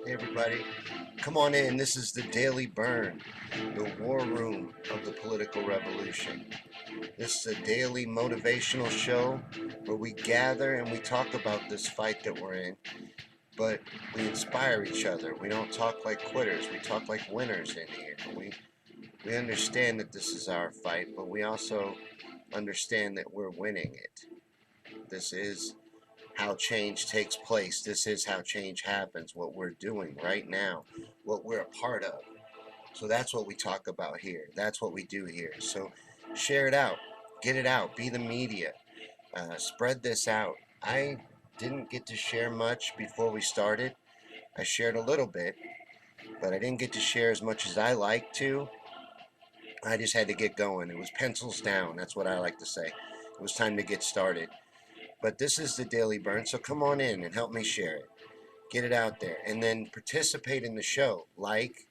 Hey everybody, come on in. This is the Daily Bern, the war room of the political revolution. This is a daily motivational show where we gather and we talk about this fight that we're in, but we inspire each other. We don't talk like quitters, we talk like winners in here. We understand that this is our fight, but we also understand that we're winning it. This is how change takes place. This is how change happens, what we're doing right now, what we're a part of. So that's what we talk about here. That's what we do here. So share it out, get it out, be the media, spread this out. I didn't get to share much before we started. I shared a little bit, but I didn't get to share as much as I like to. I just had to get going. It was pencils down. That's what I like to say. It was time to get started. But this is the Daily Burn, so come on in and help me share it. Get it out there. And then participate in the show. Like,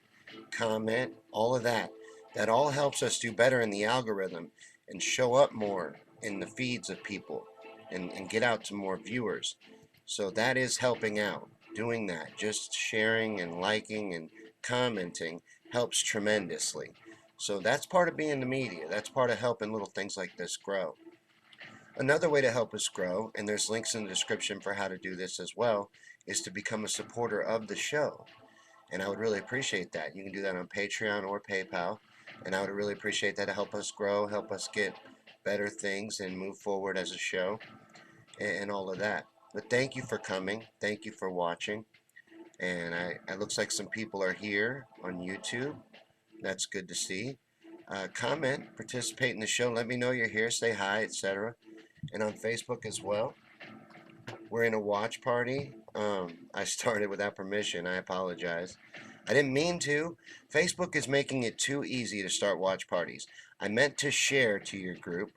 comment, all of that. That all helps us do better in the algorithm and show up more in the feeds of people and get out to more viewers. So that is helping out. Doing that, just sharing and liking and commenting helps tremendously. So that's part of being the media. That's part of helping little things like this grow. Another way to help us grow, and there's links in the description for how to do this as well, is to become a supporter of the show. And I would really appreciate that. You can do that on Patreon or PayPal, and I would really appreciate that to help us grow, help us get better things and move forward as a show and all of that. But thank you for coming. Thank you for watching. And it looks like some people are here on YouTube. That's good to see. Comment, participate in the show. Let me know you're here. Say hi, etc. And on Facebook as well. We're in a watch party. I started without permission. I apologize. I didn't mean to. Facebook is making it too easy to start watch parties. I meant to share to your group,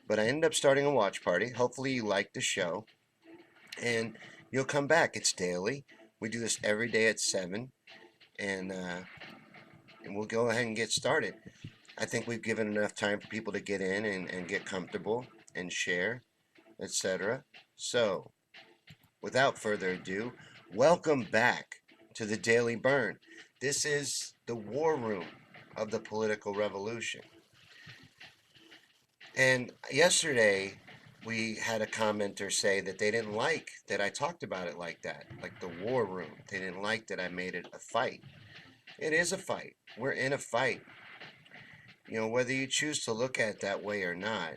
but I ended up starting a watch party. Hopefully you like the show, and you'll come back. It's daily. We do this every day at 7, and we'll go ahead and get started. I think we've given enough time for people to get in and get comfortable and share, etc. So, without further ado, welcome back to the Daily Burn. This is the war room of the political revolution. And yesterday, we had a commenter say that they didn't like that I talked about it like that, like the war room. They didn't like that I made it a fight. It is a fight. We're in a fight. You know, whether you choose to look at it that way or not,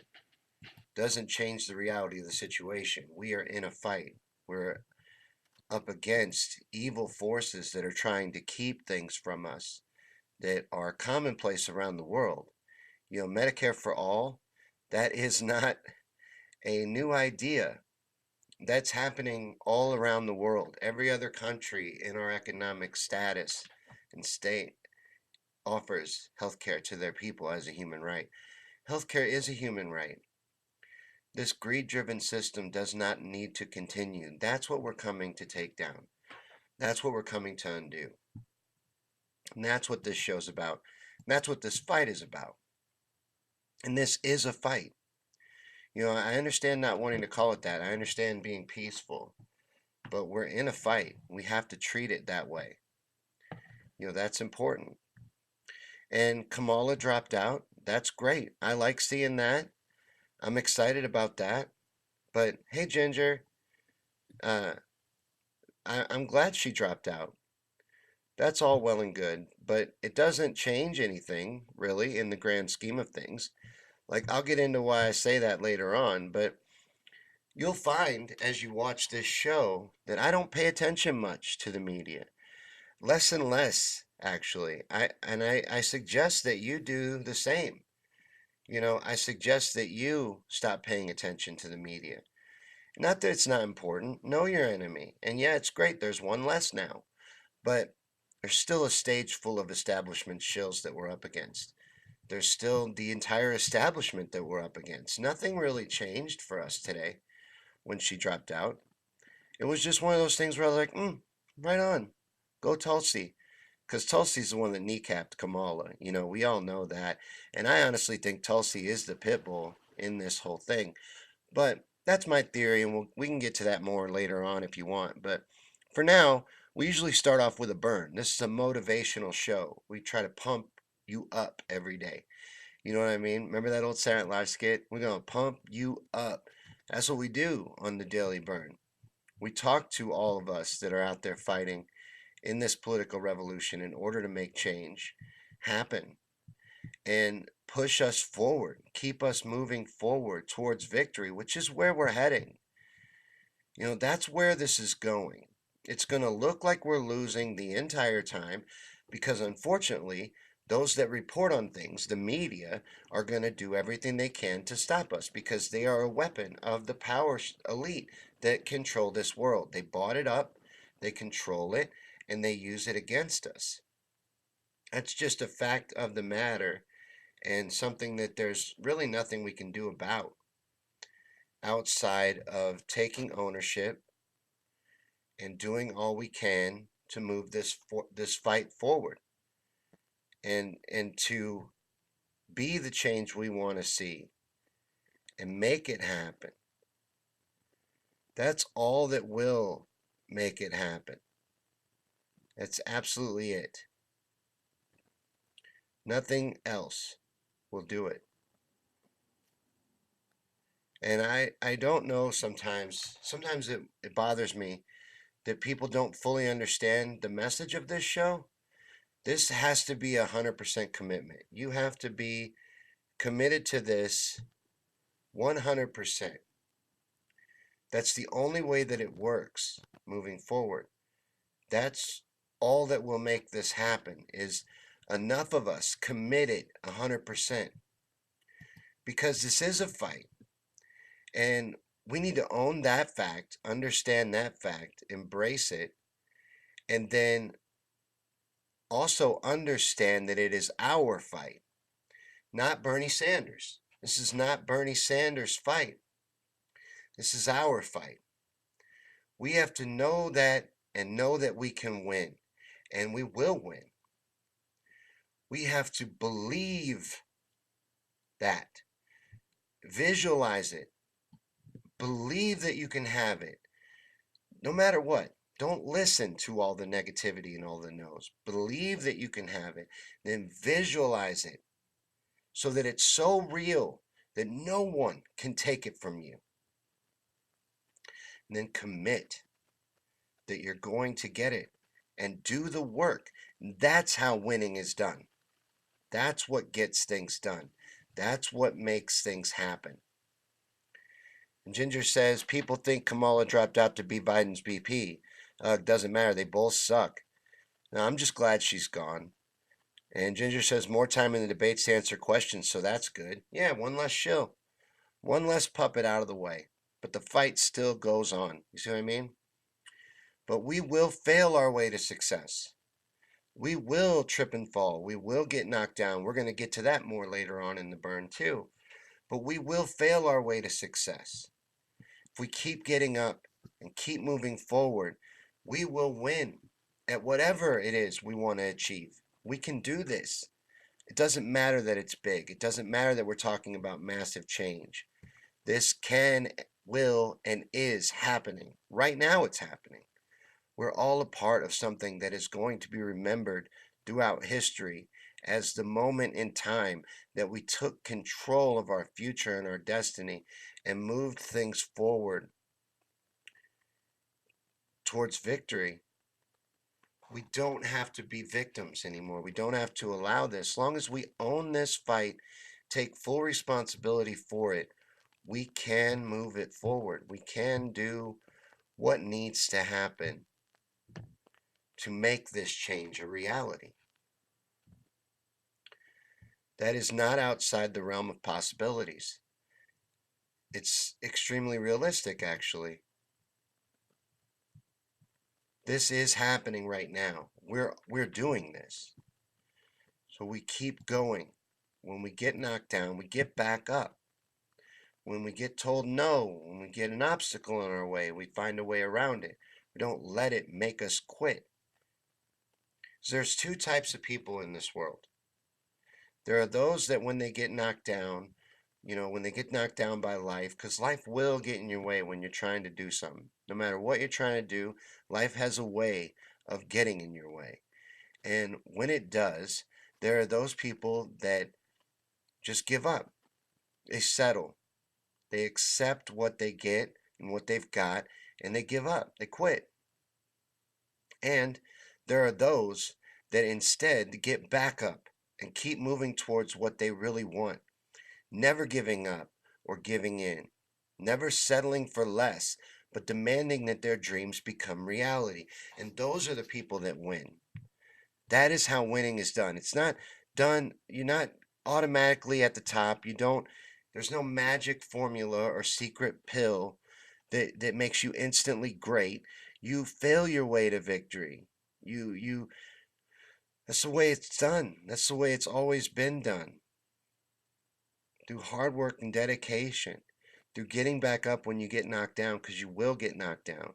doesn't change the reality of the situation. We are in a fight. We're up against evil forces that are trying to keep things from us that are commonplace around the world. Medicare for all, that is not a new idea. That's happening all around the world. Every other country in our economic status and state offers healthcare to their people as a human right. Healthcare is a human right. This greed-driven system does not need to continue. That's what we're coming to take down. That's what we're coming to undo. And that's what this show's about. And that's what this fight is about. And this is a fight. I understand not wanting to call it that. I understand being peaceful. But we're in a fight. We have to treat it that way. That's important. And Kamala dropped out. That's great. I like seeing that. I'm excited about that. But hey, Ginger, uh, I'm glad she dropped out. That's all well and good, but it doesn't change anything, really, in the grand scheme of things. Like, I'll get into why I say that later on, but you'll find as you watch this show that I don't pay attention much to the media. Less and less, actually. I suggest that you do the same. I suggest that you stop paying attention to the media. Not that it's not important. Know your enemy. And yeah, it's great. There's one less now. But there's still a stage full of establishment shills that we're up against. There's still the entire establishment that we're up against. Nothing really changed for us today when she dropped out. It was just one of those things where I was like, right on. Go Tulsi. Because Tulsi's the one that kneecapped Kamala. We all know that. And I honestly think Tulsi is the pit bull in this whole thing. But that's my theory, and we can get to that more later on if you want. But for now, we usually start off with a burn. This is a motivational show. We try to pump you up every day. You know what I mean? Remember that old Saturday Night Live skit? We're going to pump you up. That's what we do on the Daily Bern. We talk to all of us that are out there fighting in this political revolution in order to make change happen and push us forward, keep us moving forward towards victory, which is where we're heading. That's where this is going. It's going to look like we're losing the entire time because, unfortunately, those that report on things, the media, are going to do everything they can to stop us because they are a weapon of the power elite that control this world. They bought it up, they control it, and they use it against us. That's just a fact of the matter and something that there's really nothing we can do about outside of taking ownership and doing all we can to move this fight forward and to be the change we want to see and make it happen. That's all that will make it happen. That's absolutely it. Nothing else will do it. And I don't know sometimes it bothers me that people don't fully understand the message of this show. This has to be 100% commitment. You have to be committed to this 100%. That's the only way that it works moving forward. That's all that will make this happen is enough of us committed 100%. Because this is a fight. And we need to own that fact, understand that fact, embrace it, and then also understand that it is our fight, not Bernie Sanders. This is not Bernie Sanders' fight. This is our fight. We have to know that and know that we can win, and we will win. We have to believe that, visualize it, believe that you can have it, no matter what. Don't listen to all the negativity and all the no's. Believe that you can have it. Then visualize it so that it's so real that no one can take it from you. And then commit that you're going to get it and do the work. That's how winning is done. That's what gets things done. That's what makes things happen. And Ginger says, people think Kamala dropped out to be Biden's BP. Doesn't matter. They both suck. Now, I'm just glad she's gone. And Ginger says, more time in the debates to answer questions, so that's good. Yeah, one less shill. One less puppet out of the way. But the fight still goes on. You see what I mean? But we will fail our way to success. We will trip and fall. We will get knocked down. We're going to get to that more later on in the burn, too. But we will fail our way to success. If we keep getting up and keep moving forward, we will win at whatever it is we want to achieve. We can do this. It doesn't matter that it's big. It doesn't matter that we're talking about massive change. This can, will, and is happening. Right now, it's happening. We're all a part of something that is going to be remembered throughout history as the moment in time that we took control of our future and our destiny and moved things forward towards victory. We don't have to be victims anymore. We don't have to allow this. As long as we own this fight, take full responsibility for it, we can move it forward. We can do what needs to happen to make this change a reality. That is not outside the realm of possibilities. It's extremely realistic, actually. This is happening right now. We're doing this. So we keep going. When we get knocked down, we get back up. When we get told no, when we get an obstacle in our way, we find a way around it. We don't let it make us quit. So there's two types of people in this world. There are those that when they get knocked down, when they get knocked down by life, because life will get in your way when you're trying to do something. No matter what you're trying to do, life has a way of getting in your way. And when it does, there are those people that just give up. They settle. They accept what they get and what they've got, and they give up. They quit. And there are those that instead get back up and keep moving towards what they really want, never giving up or giving in, never settling for less, but demanding that their dreams become reality. And those are the people that win. That is how winning is done. It's not done, you're not automatically at the top. There's no magic formula or secret pill that makes you instantly great. You fail your way to victory. That's the way it's done. That's the way it's always been done. Through hard work and dedication, through getting back up when you get knocked down, because you will get knocked down.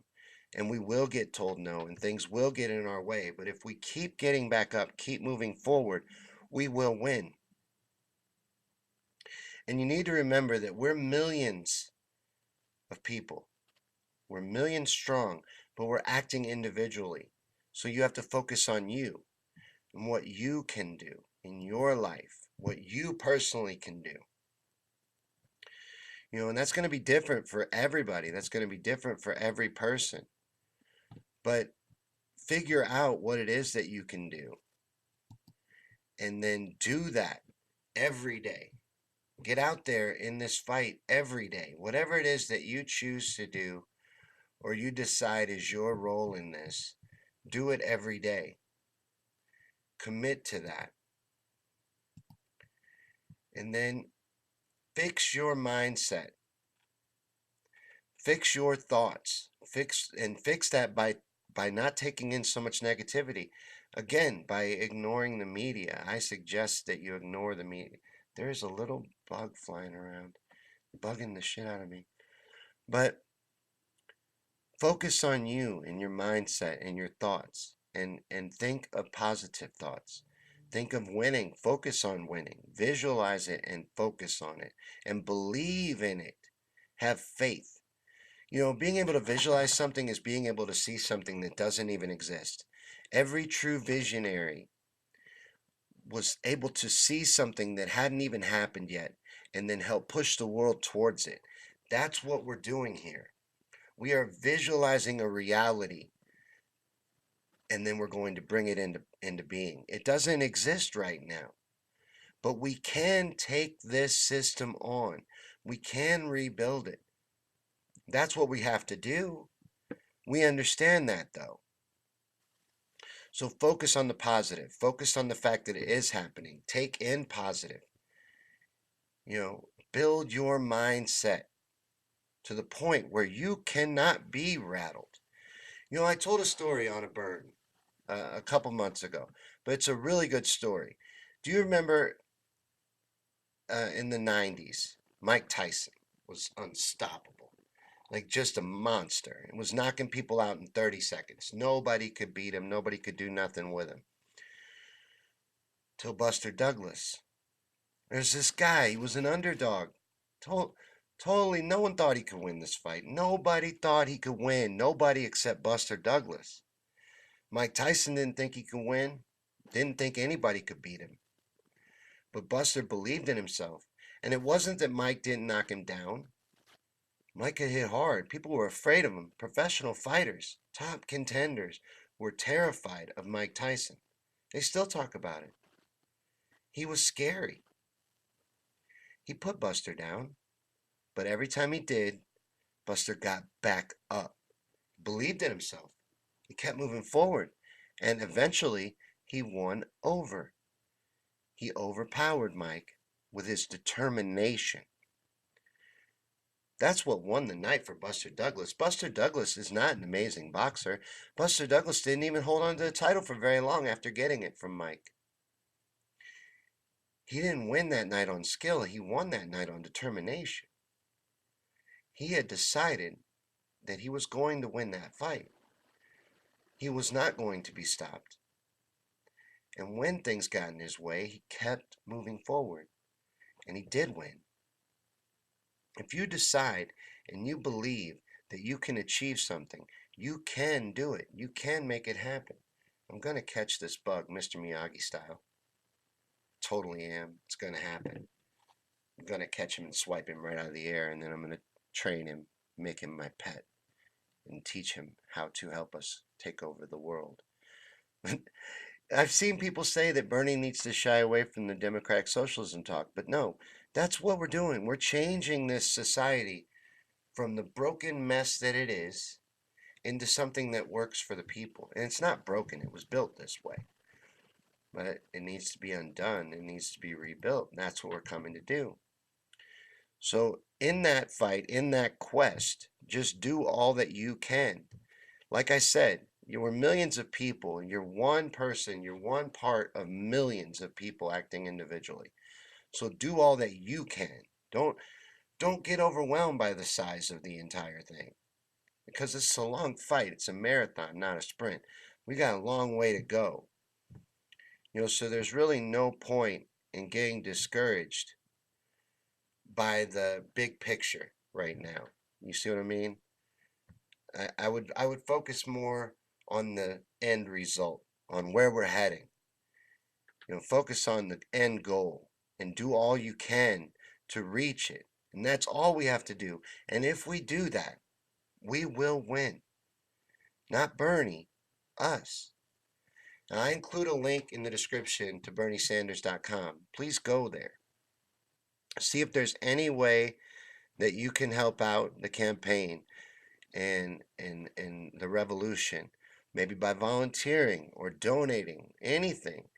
And we will get told no, and things will get in our way. But if we keep getting back up, keep moving forward, we will win. And you need to remember that we're millions of people. We're millions strong, but we're acting individually. So you have to focus on you and what you can do in your life, what you personally can do. And that's going to be different for everybody. That's going to be different for every person. But figure out what it is that you can do and then do that every day. Get out there in this fight every day. Whatever it is that you choose to do or you decide is your role in this, do it every day. Commit to that. And then fix your mindset. Fix your thoughts. Fix that by not taking in so much negativity. Again, by ignoring the media. I suggest that you ignore the media. There's a little bug flying around, bugging the shit out of me. But focus on you and your mindset and your thoughts and think of positive thoughts. Think of winning. Focus on winning. Visualize it and focus on it and believe in it. Have faith. Being able to visualize something is being able to see something that doesn't even exist. Every true visionary was able to see something that hadn't even happened yet and then help push the world towards it. That's what we're doing here. We are visualizing a reality and then we're going to bring it into being. It doesn't exist right now. But we can take this system on. We can rebuild it. That's what we have to do. We understand that though. So focus on the positive. Focus on the fact that it is happening. Take in positive. Build your mindset to the point where you cannot be rattled. I told a story on a burn a couple months ago, but it's a really good story. Do you remember in the 90s, Mike Tyson was unstoppable, like just a monster. It was knocking people out in 30 seconds. Nobody could beat him, nobody could do nothing with him. Till Buster Douglas. There's this guy, he was an underdog. Totally, no one thought he could win this fight. Nobody thought he could win. Nobody except Buster Douglas. Mike Tyson didn't think he could win, didn't think anybody could beat him. But Buster believed in himself. And it wasn't that Mike didn't knock him down. Mike could hit hard. People were afraid of him. Professional fighters, top contenders, were terrified of Mike Tyson. They still talk about it. He was scary. He put Buster down, but every time he did, Buster got back up. He believed in himself. He kept moving forward. And eventually, he won over. He overpowered Mike with his determination. That's what won the night for Buster Douglas. Buster Douglas is not an amazing boxer. Buster Douglas didn't even hold on to the title for very long after getting it from Mike. He didn't win that night on skill. He won that night on determination. He had decided that he was going to win that fight. He was not going to be stopped. And when things got in his way, he kept moving forward. And he did win. If you decide and you believe that you can achieve something, you can do it. You can make it happen. I'm going to catch this bug, Mr. Miyagi style. Totally am. It's going to happen. I'm going to catch him and swipe him right out of the air, and then I'm going to train him, make him my pet, and teach him how to help us take over the world. I've seen people say that Bernie needs to shy away from the democratic socialism talk, but no, that's what we're doing. We're changing this society from the broken mess that it is into something that works for the people. And it's not broken, it was built this way. But it needs to be undone, it needs to be rebuilt, and that's what we're coming to do. So, in that fight, in that quest, just do all that you can. Like I said, you were millions of people. You're one person. You're one part of millions of people acting individually. So do all that you can. Don't get overwhelmed by the size of the entire thing, because it's a long fight. It's a marathon, not a sprint. We got a long way to go. So there's really no point in getting discouraged by the big picture right now. You see what I mean? I would focus more on the end result, on where we're heading. Focus on the end goal and do all you can to reach it. And that's all we have to do. And if we do that, we will win. Not Bernie, us. Now, I include a link in the description to berniesanders.com. Please go there. See if there's any way that you can help out the campaign and the revolution, maybe by volunteering or donating, anything.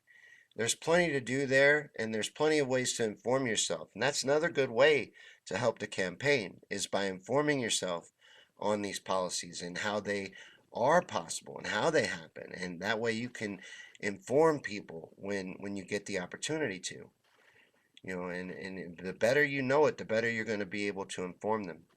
There's plenty to do there, and there's plenty of ways to inform yourself. And that's another good way to help the campaign, is by informing yourself on these policies and how they are possible and how they happen. And that way you can inform people when you get the opportunity to. And the better you know it, the better you're going to be able to inform them.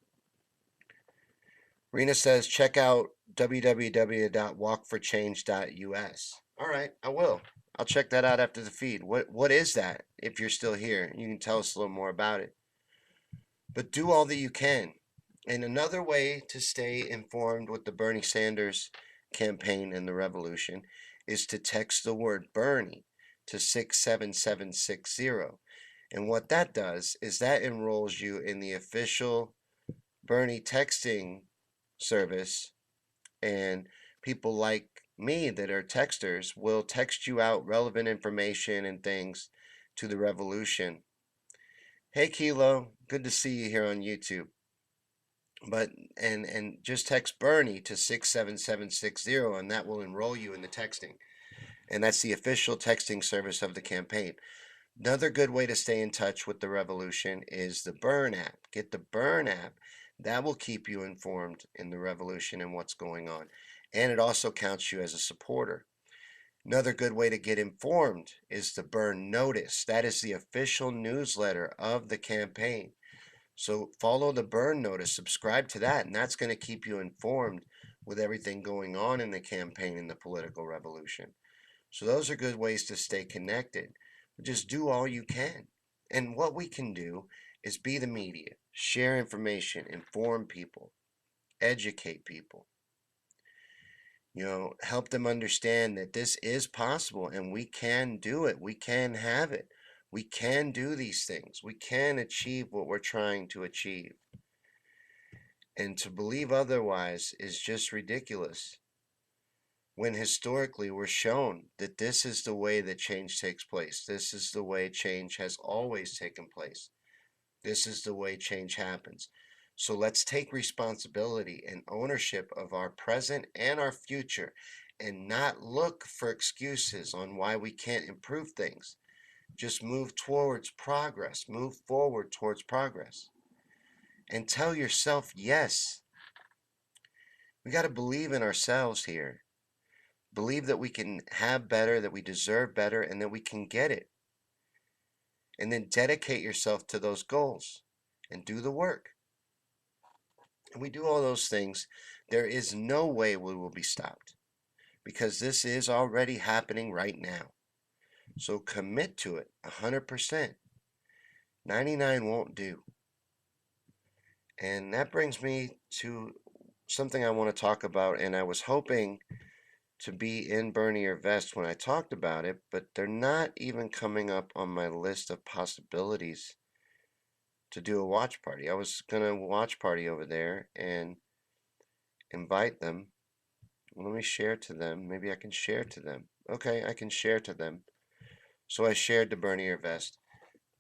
Rena says, check out www.walkforchange.us. All right, I will. I'll check that out after the feed. What is that? If you're still here, you can tell us a little more about it. But do all that you can. And another way to stay informed with the Bernie Sanders campaign and the revolution is to text the word Bernie to 67760. And what that does is that enrolls you in the official Bernie texting service, and people like me that are texters will text you out relevant information and things to the revolution. Hey Kilo, good to see you here on YouTube. But and just text Bernie to 67760, and that will enroll you in the texting. And that's the official texting service of the campaign. Another good way to stay in touch with the revolution is the Bern app. Get the Bern app. That will keep you informed in the revolution and what's going on. And it also counts you as a supporter. Another good way to get informed is the Bern Notice. That is the official newsletter of the campaign. So follow the Bern Notice, subscribe to that, and that's going to keep you informed with everything going on in the campaign and the political revolution. So those are good ways to stay connected. Just do all you can. And what we can do is be the media, share information, inform people, educate people. Help them understand that this is possible and we can do it. We can have it. We can do these things. We can achieve what we're trying to achieve. And to believe otherwise is just ridiculous, when historically we're shown that this is the way that change takes place. This is the way change has always taken place. This is the way change happens. So let's take responsibility and ownership of our present and our future and not look for excuses on why we can't improve things. Just move towards progress, move forward towards progress. And tell yourself yes. We got to believe in ourselves here. Believe that we can have better, that we deserve better, and that we can get it. And then dedicate yourself to those goals and do the work. And we do all those things, there is no way we will be stopped, because this is already happening right now. So commit to it 100%. 99 won't do. And that brings me to something I want to talk about, and I was hoping to be in Bernie or Vest when I talked about it, but they're not even coming up on my list of possibilities to do a watch party. I was gonna watch party over there and invite them. Let me share to them. Maybe I can share to them. Okay, I can share to them. So I shared to Bernie or Vest.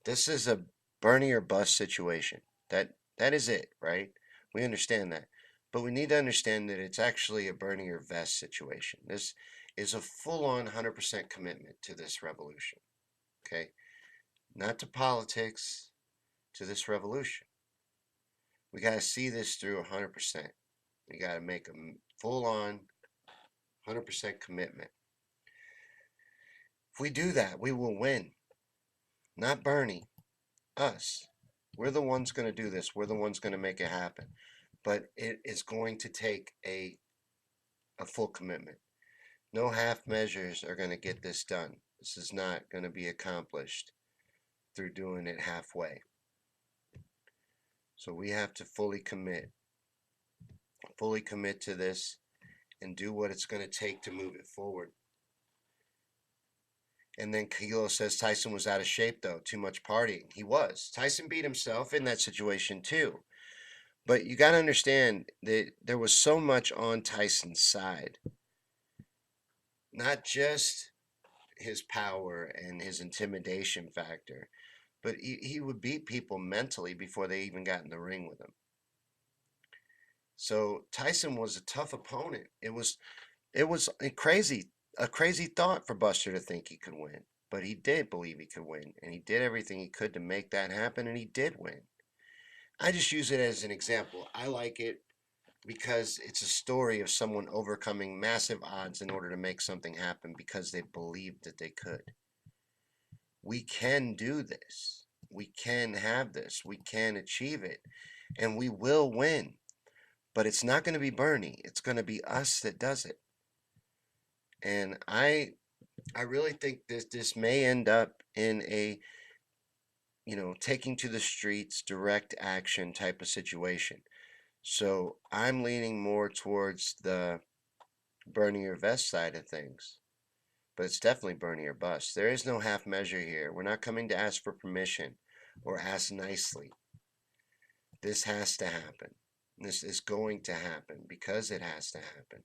This is a Bernie or bust situation. That is it, right? We understand that. But we need to understand that it's actually a Bernie or Vest situation. This is a full-on 100% commitment to this revolution. Okay? Not to politics, to this revolution. We got to see this through 100%. We got to make a full-on 100% commitment. If we do that, we will win. Not Bernie, us. We're the ones going to do this. We're the ones going to make it happen. But it is going to take a full commitment. No half measures are going to get this done. This is not going to be accomplished through doing it halfway. So we have to fully commit to this and do what it's going to take to move it forward. And then Kilo says Tyson was out of shape, though. Too much partying. He was. Tyson beat himself in that situation, too. But you got to understand that there was so much on Tyson's side. Not just his power and his intimidation factor, but he would beat people mentally before they even got in the ring with him. So Tyson was a tough opponent. It was a crazy thought for Buster to think he could win, but he did believe he could win, and he did everything he could to make that happen, and he did win. I just use it as an example. I like it because it's a story of someone overcoming massive odds in order to make something happen because they believed that they could. We can do this. We can have this. We can achieve it, and we will win. But it's not going to be Bernie. It's going to be us that does it. And I really think this may end up in a, taking to the streets, direct action type of situation. So I'm leaning more towards the Bernie or Vest side of things. But it's definitely Bernie or bust. There is no half measure here. We're not coming to ask for permission or ask nicely. This has to happen. This is going to happen because it has to happen.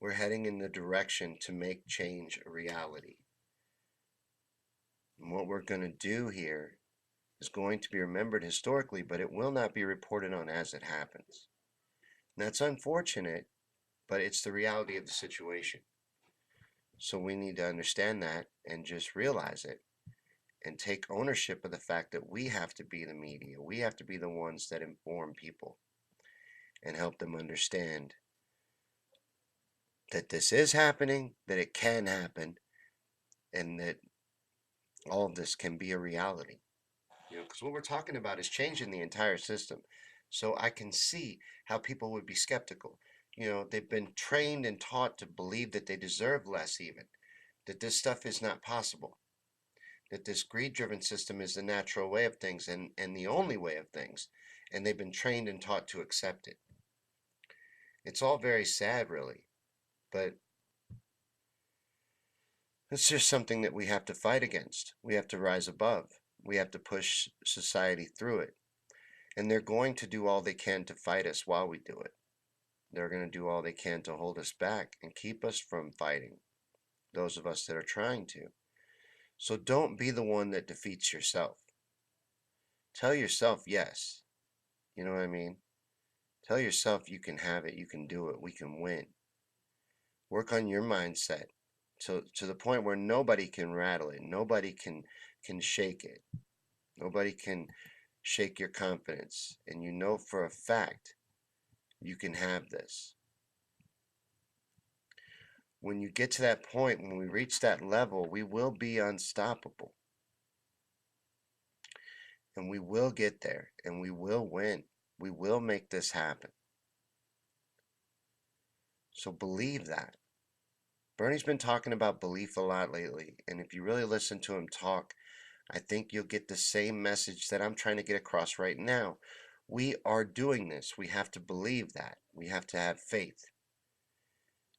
We're heading in the direction to make change a reality. And what we're going to do here is going to be remembered historically, but it will not be reported on as it happens. And that's unfortunate, but it's the reality of the situation. So we need to understand that and just realize it and take ownership of the fact that we have to be the media. We have to be the ones that inform people and help them understand that this is happening, that it can happen, and that all of this can be a reality. Because what we're talking about is changing the entire system. So I can see how people would be skeptical. They've been trained and taught to believe that they deserve less, even that this stuff is not possible, that this greed driven system is the natural way of things and the only way of things. And they've been trained and taught to accept it. It's all very sad, really, but it's just something that we have to fight against. We have to rise above. We have to push society through it. And they're going to do all they can to fight us while we do it. They're going to do all they can to hold us back and keep us from fighting, those of us that are trying to. So don't be the one that defeats yourself. Tell yourself yes. You know what I mean? Tell yourself you can have it, you can do it, we can win. Work on your mindset to the point where nobody can rattle it, nobody can shake it. Nobody can shake your confidence, and you know for a fact you can have this. When you get to that point, when we reach that level, we will be unstoppable. And we will get there, and we will win. We will make this happen. So believe that. Bernie's been talking about belief a lot lately, and if you really listen to him talk, I think you'll get the same message that I'm trying to get across right now. We are doing this. We have to believe that. We have to have faith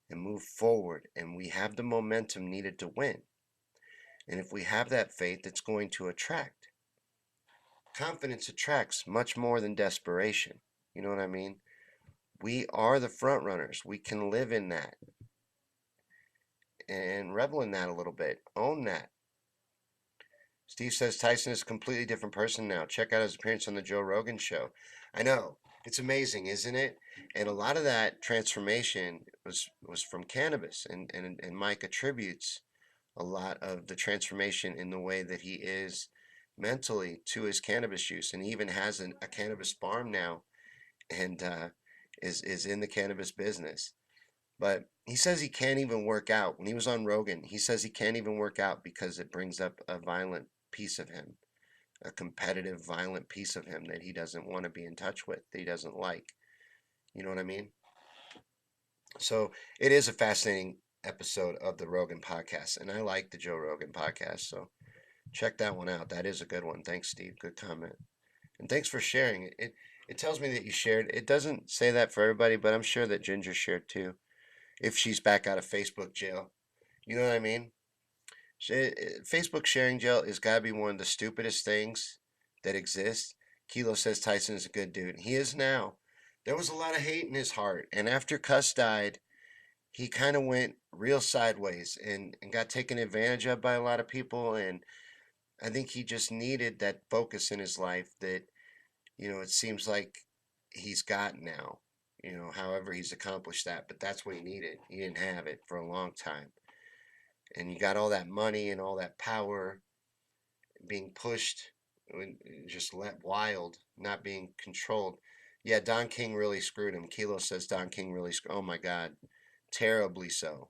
and move forward, and we have the momentum needed to win. And if we have that faith, it's going to attract. Confidence attracts much more than desperation. You know what I mean? We are the front runners. We can live in that and revel in that a little bit. Own that. Steve says Tyson is a completely different person now. Check out his appearance on the Joe Rogan show. I know. It's amazing, isn't it? And a lot of that transformation was from cannabis. And Mike attributes a lot of the transformation in the way that he is mentally to his cannabis use. And he even has a cannabis farm now and is in the cannabis business. But he says he can't even work out. When he was on Rogan, he says he can't even work out because it brings up a violent piece of him, a competitive, violent piece of him that he doesn't want to be in touch with, that he doesn't like. You know what I mean? So it is a fascinating episode of the Rogan podcast, and I like the Joe Rogan podcast. So check that one out. That is a good one. Thanks, Steve. Good comment. And thanks for sharing it. It tells me that you shared. It doesn't say that for everybody, but I'm sure that Ginger shared too. If she's back out of Facebook jail. You know what I mean? Facebook sharing jail has got to be one of the stupidest things that exists. Kilo says Tyson is a good dude. He is now. There was a lot of hate in his heart. And after Cuss died, he kind of went real sideways and got taken advantage of by a lot of people. And I think he just needed that focus in his life that, it seems like he's got now. However he's accomplished that. But that's what he needed. He didn't have it for a long time. And you got all that money and all that power being pushed, just let wild, not being controlled. Yeah, Don King really screwed him. Kilo says Don King really screwed. Oh my God, terribly so.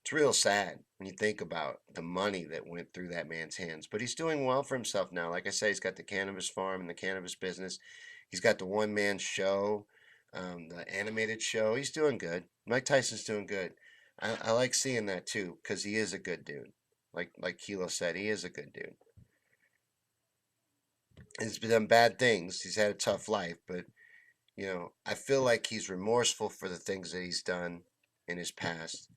It's real sad when you think about the money that went through that man's hands. But he's doing well for himself now. Like I say, he's got the cannabis farm and the cannabis business. He's got the one man show, the animated show. He's doing good. Mike Tyson's doing good. I like seeing that too because he is a good dude. Like Kilo said, he is a good dude. He's done bad things. He's had a tough life, but I feel like he's remorseful for the things that he's done in his past.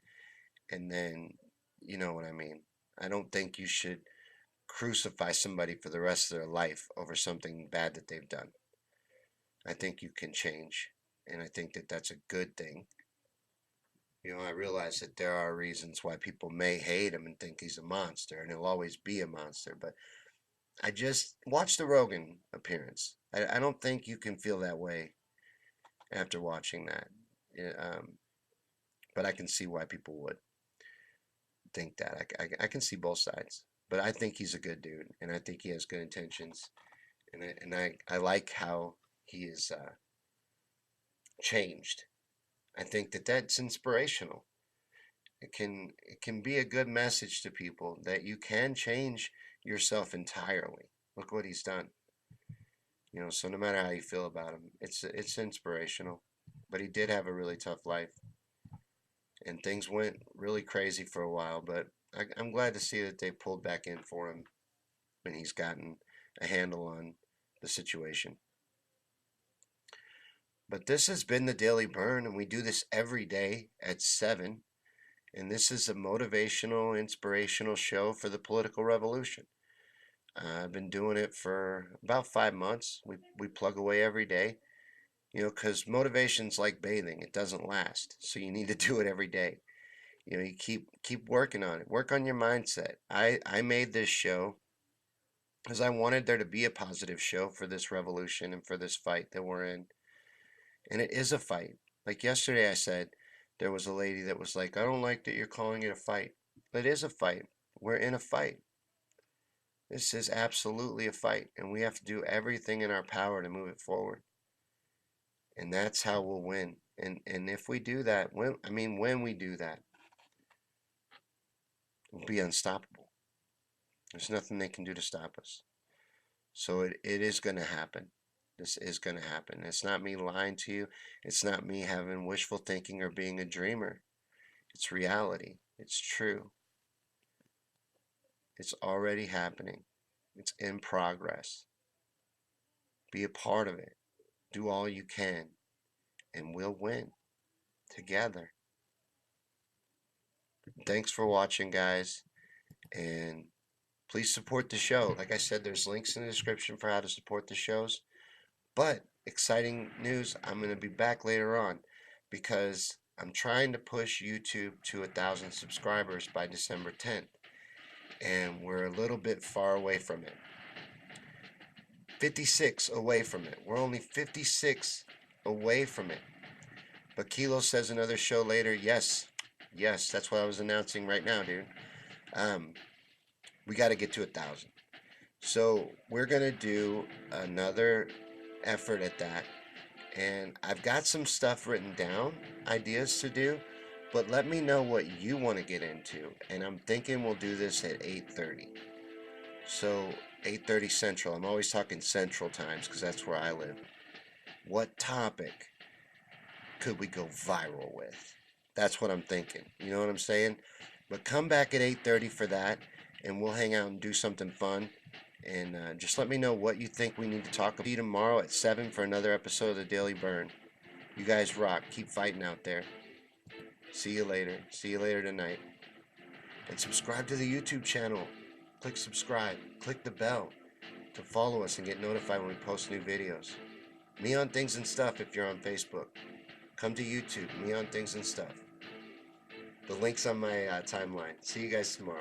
And then, you know what I mean. I don't think you should crucify somebody for the rest of their life over something bad that they've done. I think you can change, and I think that that's a good thing. I realize that there are reasons why people may hate him and think he's a monster, and he'll always be a monster, but I just watched the Rogan appearance. I don't think you can feel that way after watching that. Yeah, but I can see why people would think that. I can see both sides. But I think he's a good dude, and I think he has good intentions, and I like how he is changed. I think that that's inspirational. It can be a good message to people that you can change yourself entirely. Look what he's done. So no matter how you feel about him, it's inspirational. But he did have a really tough life, and things went really crazy for a while. But I'm glad to see that they pulled back in for him, and he's gotten a handle on the situation. But this has been the Daily Burn, and we do this every day at 7. And this is a motivational, inspirational show for the political revolution. I've been doing it for about 5 months. We plug away every day, because motivation's like bathing; it doesn't last. So you need to do it every day. You keep working on it. Work on your mindset. I made this show because I wanted there to be a positive show for this revolution and for this fight that we're in. And it is a fight. Like yesterday, I said there was a lady that was like, "I don't like that you're calling it a fight." It is a fight. We're in a fight. This is absolutely a fight, and we have to do everything in our power to move it forward. And that's how we'll win. And if we do that, when we do that, we'll be unstoppable. There's nothing they can do to stop us. So it is going to happen. This is going to happen. It's not me lying to you. It's not me having wishful thinking or being a dreamer. It's reality. It's true. It's already happening. It's in progress. Be a part of it. Do all you can, and we'll win together. Thanks for watching, guys, and please support the show. Like I said, there's links in the description for how to support the shows. But exciting news, I'm going to be back later on because I'm trying to push YouTube to 1,000 subscribers by December 10th, and we're a little bit far away from it. 56 away from it. We're only 56 away from it. But Kilo says another show later. Yes, that's what I was announcing right now, dude. We got to get to 1,000. So we're gonna do another effort at that, and I've got some stuff written down, ideas to do. But let me know what you want to get into, and I'm thinking we'll do this at 8:30. So 8:30 Central. I'm always talking Central times because that's where I live. What topic could we go viral with? That's what I'm thinking. You know what I'm saying? But come back at 8:30 for that, and we'll hang out and do something fun. And just let me know what you think we need to talk about. See you tomorrow at 7 for another episode of the Daily Burn. You guys rock. Keep fighting out there. See you later. See you later tonight. And subscribe to the YouTube channel. Click subscribe. Click the bell to follow us and get notified when we post new videos. Me on Things and Stuff if you're on Facebook. Come to YouTube. Me on Things and Stuff. The link's on my timeline. See you guys tomorrow.